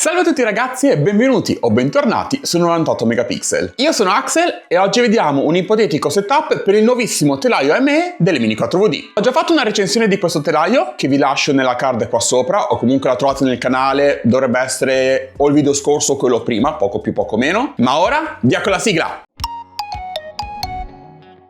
Salve a tutti ragazzi e benvenuti o bentornati su 98 megapixel. Io sono Axel e oggi vediamo un ipotetico setup per il nuovissimo telaio ME delle Mini 4VD. Ho già fatto una recensione di questo telaio che vi lascio nella card qua sopra, o comunque la trovate nel canale, dovrebbe essere o il video scorso o quello prima, poco più poco meno. Ma ora via con la sigla!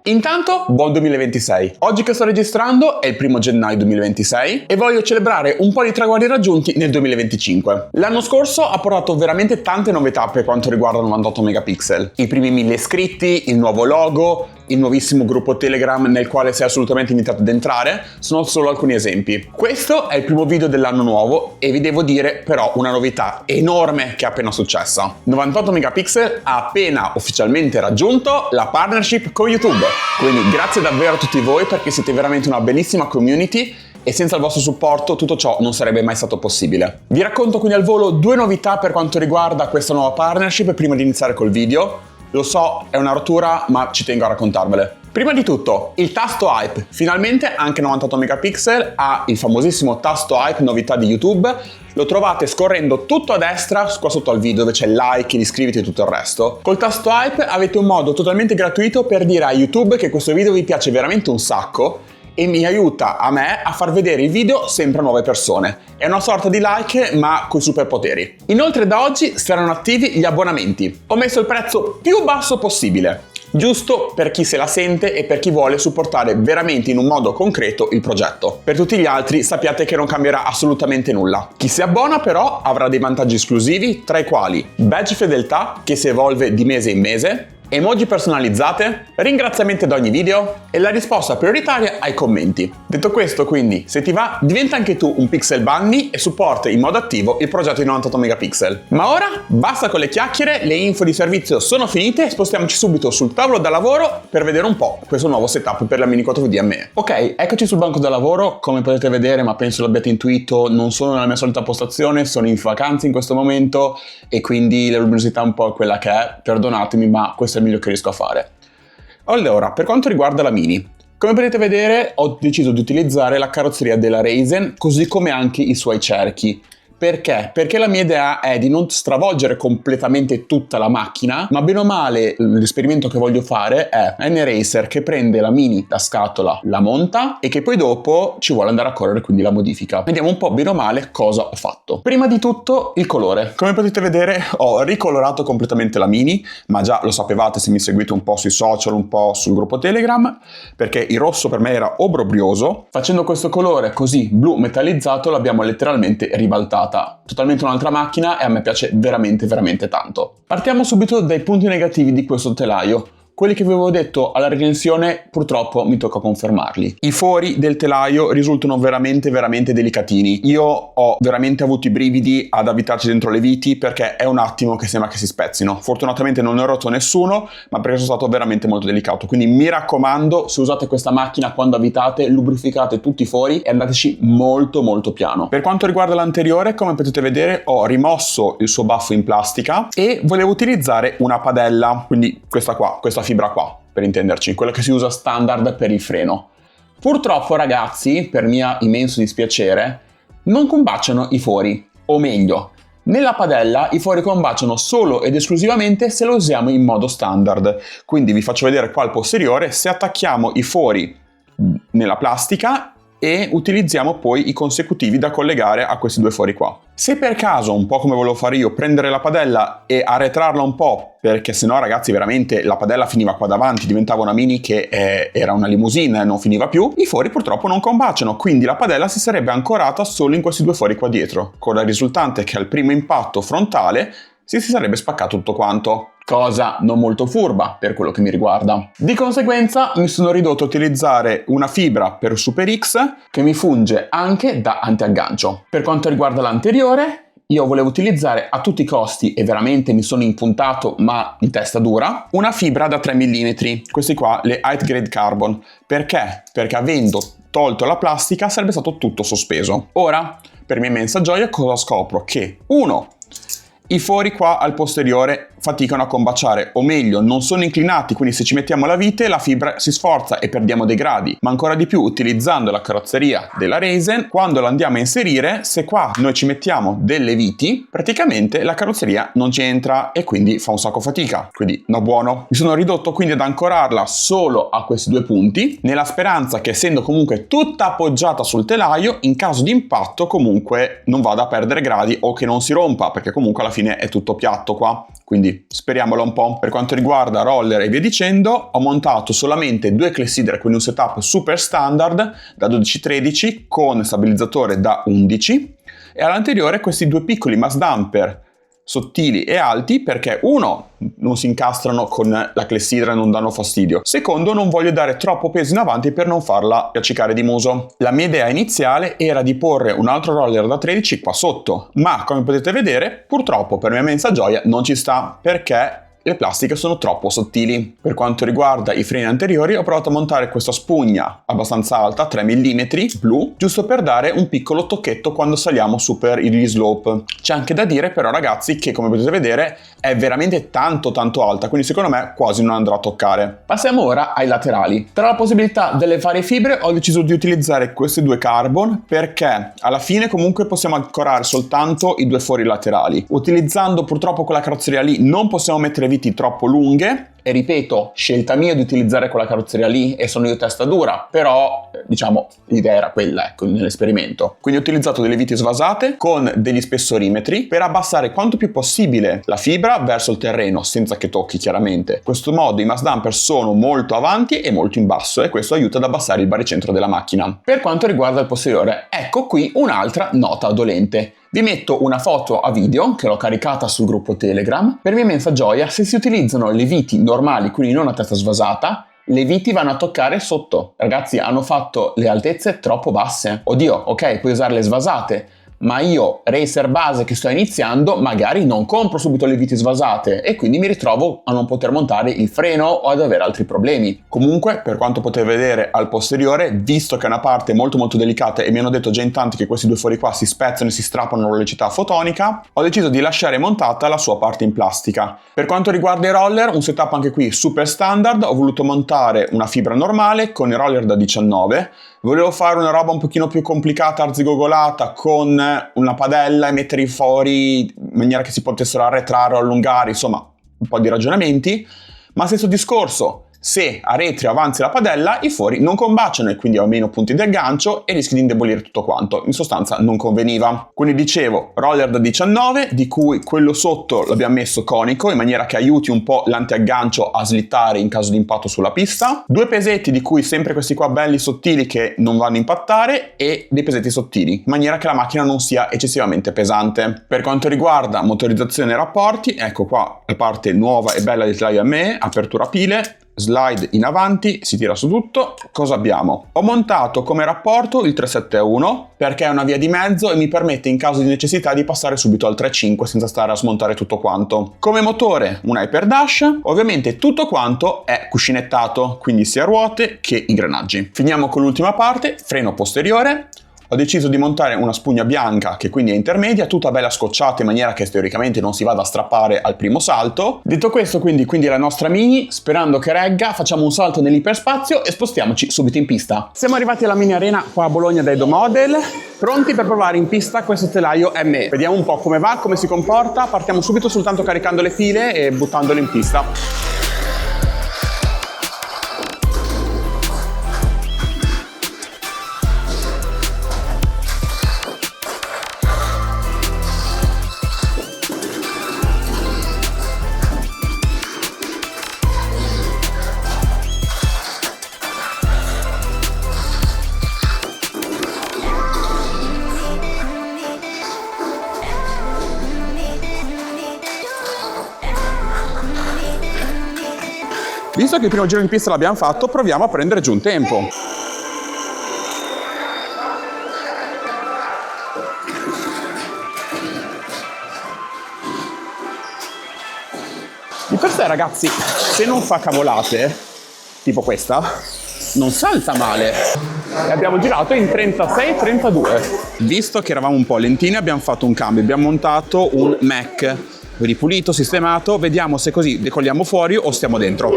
Intanto, buon 2026! Oggi che sto registrando è il 1° gennaio 2026 e voglio celebrare un po' di traguardi raggiunti nel 2025. L'anno scorso ha portato veramente tante novità per quanto riguarda 98 megapixel. I primi 1000 iscritti, il nuovo logo, il nuovissimo gruppo Telegram nel quale sei assolutamente invitato ad entrare, sono solo alcuni esempi. Questo è il primo video dell'anno nuovo e vi devo dire però una novità enorme che è appena successa. 98 megapixel ha appena ufficialmente raggiunto la partnership con YouTube. Quindi grazie davvero a tutti voi perché siete veramente una bellissima community e senza il vostro supporto tutto ciò non sarebbe mai stato possibile. Vi racconto quindi al volo due novità per quanto riguarda questa nuova partnership prima di iniziare col video. Lo so, è una rottura, ma ci tengo a raccontarvele. Prima di tutto, il tasto hype. Finalmente anche 98 megapixel ha il famosissimo tasto hype, novità di YouTube. Lo trovate scorrendo tutto a destra, qua sotto al video, dove c'è il like, l'iscriviti e tutto il resto. Col tasto hype avete un modo totalmente gratuito per dire a YouTube che questo video vi piace veramente un sacco e mi aiuta a me a far vedere il video sempre a nuove persone. È una sorta di like ma con superpoteri. Inoltre da oggi saranno attivi gli abbonamenti. Ho messo il prezzo più basso possibile, giusto per chi se la sente e per chi vuole supportare veramente in un modo concreto il progetto. Per tutti gli altri sappiate che non cambierà assolutamente nulla. Chi si abbona però avrà dei vantaggi esclusivi, tra i quali badge fedeltà che si evolve di mese in mese, emoji personalizzate, ringraziamenti ad ogni video e la risposta prioritaria ai commenti. Detto questo, quindi, se ti va, diventa anche tu un Pixel Bunny e supporta in modo attivo il progetto di 98 megapixel. Ma ora basta con le chiacchiere, le info di servizio sono finite e spostiamoci subito sul tavolo da lavoro per vedere un po' questo nuovo setup per la Mini 4VD ME. Ok, eccoci sul banco da lavoro, come potete vedere, ma penso l'abbiate intuito, non sono nella mia solita postazione, sono in vacanza in questo momento e quindi la luminosità è un po' quella che è, perdonatemi, ma questo è il meglio che riesco a fare. Allora, per quanto riguarda la Mini, come potete vedere ho deciso di utilizzare la carrozzeria della Ryzen, così come anche i suoi cerchi. Perché? Perché la mia idea è di non stravolgere completamente tutta la macchina, ma bene o male l'esperimento che voglio fare è N-Racer che prende la Mini da scatola, la monta e che poi dopo ci vuole andare a correre, quindi la modifica. Vediamo un po' bene o male cosa ho fatto. Prima di tutto il colore. Come potete vedere ho ricolorato completamente la Mini, ma già lo sapevate se mi seguite un po' sui social, un po' sul gruppo Telegram, perché il rosso per me era obbrobrioso. Facendo questo colore così blu metallizzato l'abbiamo letteralmente ribaltato. Totalmente un'altra macchina e a me piace veramente tanto. Partiamo subito dai punti negativi di questo telaio. Quelli che vi avevo detto alla recensione purtroppo mi tocca confermarli. I fori del telaio risultano veramente delicatini. Io ho veramente avuto i brividi ad avvitarci dentro le viti perché è un attimo che sembra che si spezzino. Fortunatamente non ne ho rotto nessuno, ma perché sono stato veramente molto delicato. Quindi mi raccomando, se usate questa macchina quando avvitate, lubrificate tutti i fori e andateci molto piano. Per quanto riguarda l'anteriore, come potete vedere, ho rimosso il suo baffo in plastica e volevo utilizzare una padella, quindi questa fibra qua, per intenderci, quella che si usa standard per il freno. Purtroppo ragazzi, per mio immenso dispiacere, non combaciano i fori, o meglio, nella padella i fori combaciano solo ed esclusivamente se lo usiamo in modo standard. Quindi vi faccio vedere qua al posteriore se attacchiamo i fori nella plastica e utilizziamo poi i consecutivi da collegare a questi due fori qua. Se per caso, un po' come volevo fare io, prendere la padella e arretrarla un po', perché sennò ragazzi veramente la padella finiva qua davanti, diventava una Mini che era una limousine e non finiva più, i fori purtroppo non combaciano, quindi la padella si sarebbe ancorata solo in questi due fori qua dietro, con la risultante che al primo impatto frontale si sarebbe spaccato tutto quanto. Cosa non molto furba per quello che mi riguarda. Di conseguenza mi sono ridotto a utilizzare una fibra per Super X che mi funge anche da antiaggancio. Per quanto riguarda l'anteriore, io volevo utilizzare a tutti i costi, e veramente mi sono impuntato ma in testa dura, una fibra da 3 mm, questi qua, le Height Grade Carbon. Perché? Perché avendo tolto la plastica sarebbe stato tutto sospeso. Ora, per mia immensa gioia, cosa scopro? Che 1. I fori qua al posteriore faticano a combaciare, o meglio, non sono inclinati, quindi se ci mettiamo la vite la fibra si sforza e perdiamo dei gradi, ma ancora di più utilizzando la carrozzeria della Raisin, quando la andiamo a inserire, se qua noi ci mettiamo delle viti, praticamente la carrozzeria non ci entra e quindi fa un sacco fatica, quindi no buono. Mi sono ridotto quindi ad ancorarla solo a questi due punti, nella speranza che essendo comunque tutta appoggiata sul telaio, in caso di impatto comunque non vada a perdere gradi o che non si rompa, perché comunque alla fine è tutto piatto qua, quindi speriamolo un po'. Per quanto riguarda roller e via dicendo, ho montato solamente due clessidre, quindi un setup super standard da 12-13 con stabilizzatore da 11 e all'anteriore questi due piccoli mass damper sottili e alti, perché uno, non si incastrano con la clessidra e non danno fastidio, secondo, non voglio dare troppo peso in avanti per non farla piaccicare di muso. La mia idea iniziale era di porre un altro roller da 13 qua sotto, ma come potete vedere purtroppo per mia immensa gioia non ci sta, perché le plastiche sono troppo sottili. Per quanto riguarda i freni anteriori, ho provato a montare questa spugna abbastanza alta, 3 mm blu, giusto per dare un piccolo tocchetto quando saliamo su per gli slope. C'è anche da dire però ragazzi che come potete vedere è veramente tanto alta, quindi secondo me quasi non andrà a toccare. Passiamo ora ai laterali. Tra la possibilità delle varie fibre ho deciso di utilizzare questi due carbon, perché alla fine comunque possiamo ancorare soltanto i due fori laterali. Utilizzando purtroppo quella carrozzeria lì non possiamo mettere viti troppo lunghe, e ripeto, scelta mia di utilizzare quella carrozzeria lì e sono io testa dura, però diciamo l'idea era quella, ecco, nell'esperimento. Quindi ho utilizzato delle viti svasate con degli spessorimetri per abbassare quanto più possibile la fibra verso il terreno senza che tocchi chiaramente. In questo modo i mass damper sono molto avanti e molto in basso e questo aiuta ad abbassare il baricentro della macchina. Per quanto riguarda il posteriore, ecco qui un'altra nota dolente. Vi metto una foto a video che l'ho caricata sul gruppo Telegram. Per mia immensa gioia, se si utilizzano le viti normali, quindi non a testa svasata, le viti vanno a toccare sotto. Ragazzi, hanno fatto le altezze troppo basse. Oddio, ok, puoi usare le svasate, ma io, racer base che sto iniziando, magari non compro subito le viti svasate e quindi mi ritrovo a non poter montare il freno o ad avere altri problemi. Comunque, per quanto potete vedere al posteriore, visto che è una parte molto delicata e mi hanno detto già in tanti che questi due fori qua si spezzano e si strappano la velocità fotonica, ho deciso di lasciare montata la sua parte in plastica. Per quanto riguarda i roller, un setup anche qui super standard, ho voluto montare una fibra normale con i roller da 19, volevo fare una roba un pochino più complicata, arzigogolata, con una padella e mettere i fori in maniera che si potessero arretrare o allungare, insomma un po' di ragionamenti, ma stesso discorso, se arretri o avanzi la padella i fori non combaciano e quindi ho meno punti di aggancio e rischi di indebolire tutto quanto, in sostanza non conveniva. Quindi dicevo, roller da 19, di cui quello sotto l'abbiamo messo conico in maniera che aiuti un po' l'antiaggancio a slittare in caso di impatto sulla pista, due pesetti di cui sempre questi qua belli sottili che non vanno a impattare e dei pesetti sottili in maniera che la macchina non sia eccessivamente pesante. Per quanto riguarda motorizzazione e rapporti, ecco qua la parte nuova e bella del telaio ME, apertura pile, slide in avanti, si tira su tutto. Cosa abbiamo? Ho montato come rapporto il 371 perché è una via di mezzo e mi permette in caso di necessità di passare subito al 3.5 senza stare a smontare tutto quanto. Come motore un Hyper Dash, ovviamente tutto quanto è cuscinettato, quindi sia ruote che ingranaggi. Finiamo con l'ultima parte, freno posteriore. Ho deciso di montare una spugna bianca che quindi è intermedia, tutta bella scocciata in maniera che teoricamente non si vada a strappare al primo salto. Detto questo, quindi la nostra Mini, sperando che regga, facciamo un salto nell'iperspazio e spostiamoci subito in pista. Siamo arrivati alla Mini Arena qua a Bologna dai Domodel, pronti per provare in pista questo telaio ME. Vediamo un po' come va, come si comporta, partiamo subito soltanto caricando le file e buttandole in pista. Visto che il primo giro in pista l'abbiamo fatto, proviamo a prendere giù un tempo. Di per sé, ragazzi, se non fa cavolate, tipo questa, non salta male. E abbiamo girato in 36-32. Visto che eravamo un po' lentini, abbiamo fatto un cambio. Abbiamo montato un Mac. ripulito, sistemato, vediamo se così decolliamo fuori o stiamo dentro.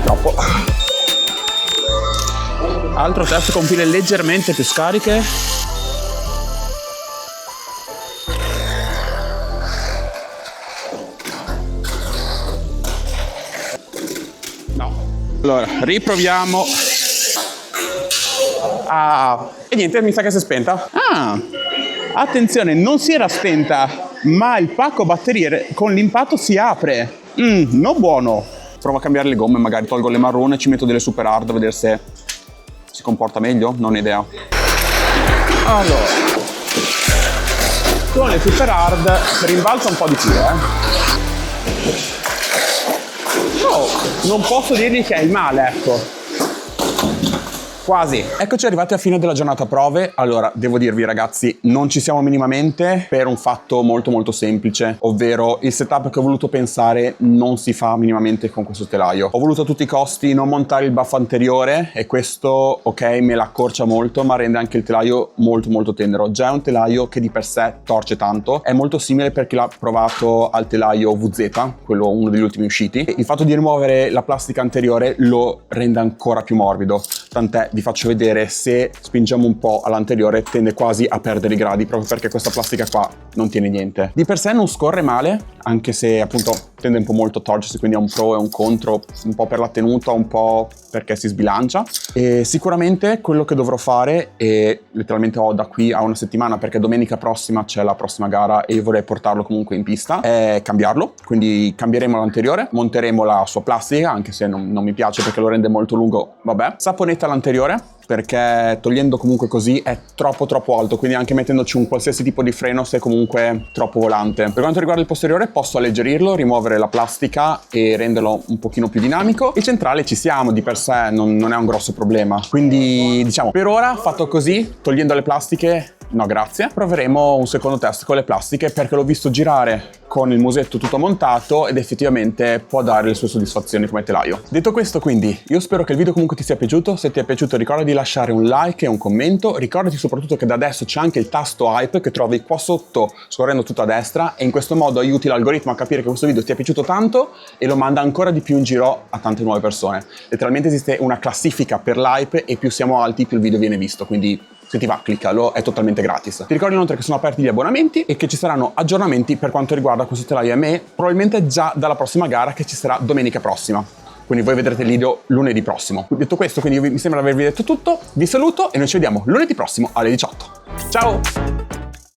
Troppo. Altro test con pile leggermente più scariche. No. Allora, riproviamo. E niente, mi sa che si è spenta. Attenzione, non si era spenta, ma il pacco batterie con l'impatto si apre. Non buono. Provo a cambiare le gomme, magari tolgo le marrone, ci metto delle super hard a vedere se si comporta meglio, non ho idea. Allora, con le super hard rimbalza un po' di più, No, non posso dirgli che è il male, ecco. Quasi. Eccoci arrivati alla fine della giornata prove. Allora, devo dirvi ragazzi, non ci siamo minimamente per un fatto molto semplice, ovvero il setup che ho voluto pensare non si fa minimamente con questo telaio. Ho voluto a tutti i costi non montare il buff anteriore e questo, ok, me la accorcia molto, ma rende anche il telaio molto tenero. Già è un telaio che di per sé torce tanto. È molto simile per chi l'ha provato al telaio VZ, quello uno degli ultimi usciti. Il fatto di rimuovere la plastica anteriore lo rende ancora più morbido. Tant'è, vi faccio vedere, se spingiamo un po' all'anteriore tende quasi a perdere i gradi, proprio perché questa plastica qua non tiene niente. Di per sé non scorre male, anche se appunto tende un po' molto a torcersi, quindi ha un pro e un contro, un po' per la tenuta, un po' perché si sbilancia. E sicuramente quello che dovrò fare, e letteralmente ho da qui a una settimana, perché domenica prossima c'è la prossima gara e io vorrei portarlo comunque in pista, è cambiarlo. Quindi cambieremo l'anteriore, monteremo la sua plastica, anche se non mi piace perché lo rende molto lungo, vabbè. Saponetta l'anteriore, perché togliendo comunque così è troppo alto, quindi anche mettendoci un qualsiasi tipo di freno sei comunque troppo volante. Per quanto riguarda il posteriore posso alleggerirlo, rimuovere la plastica e renderlo un pochino più dinamico. Il centrale ci siamo, di per sé non è un grosso problema, quindi diciamo per ora fatto così, togliendo le plastiche no grazie. Proveremo un secondo test con le plastiche perché l'ho visto girare con il musetto tutto montato ed effettivamente può dare le sue soddisfazioni come telaio. Detto questo, quindi io spero che il video comunque ti sia piaciuto. Se ti è piaciuto ricorda di lasciare un like e un commento. Ricordati soprattutto che da adesso c'è anche il tasto hype che trovi qua sotto scorrendo tutto a destra, e in questo modo aiuti l'algoritmo a capire che questo video ti è piaciuto tanto e lo manda ancora di più in giro a tante nuove persone. Letteralmente esiste una classifica per l'hype e più siamo alti più il video viene visto, quindi se ti va cliccalo, è totalmente gratis. Ti ricordo inoltre che sono aperti gli abbonamenti e che ci saranno aggiornamenti per quanto riguarda questo telaio ME probabilmente già dalla prossima gara che ci sarà domenica prossima. Quindi voi vedrete il video lunedì prossimo. Detto questo, quindi mi sembra di avervi detto tutto, vi saluto e noi ci vediamo lunedì prossimo alle 18. Ciao!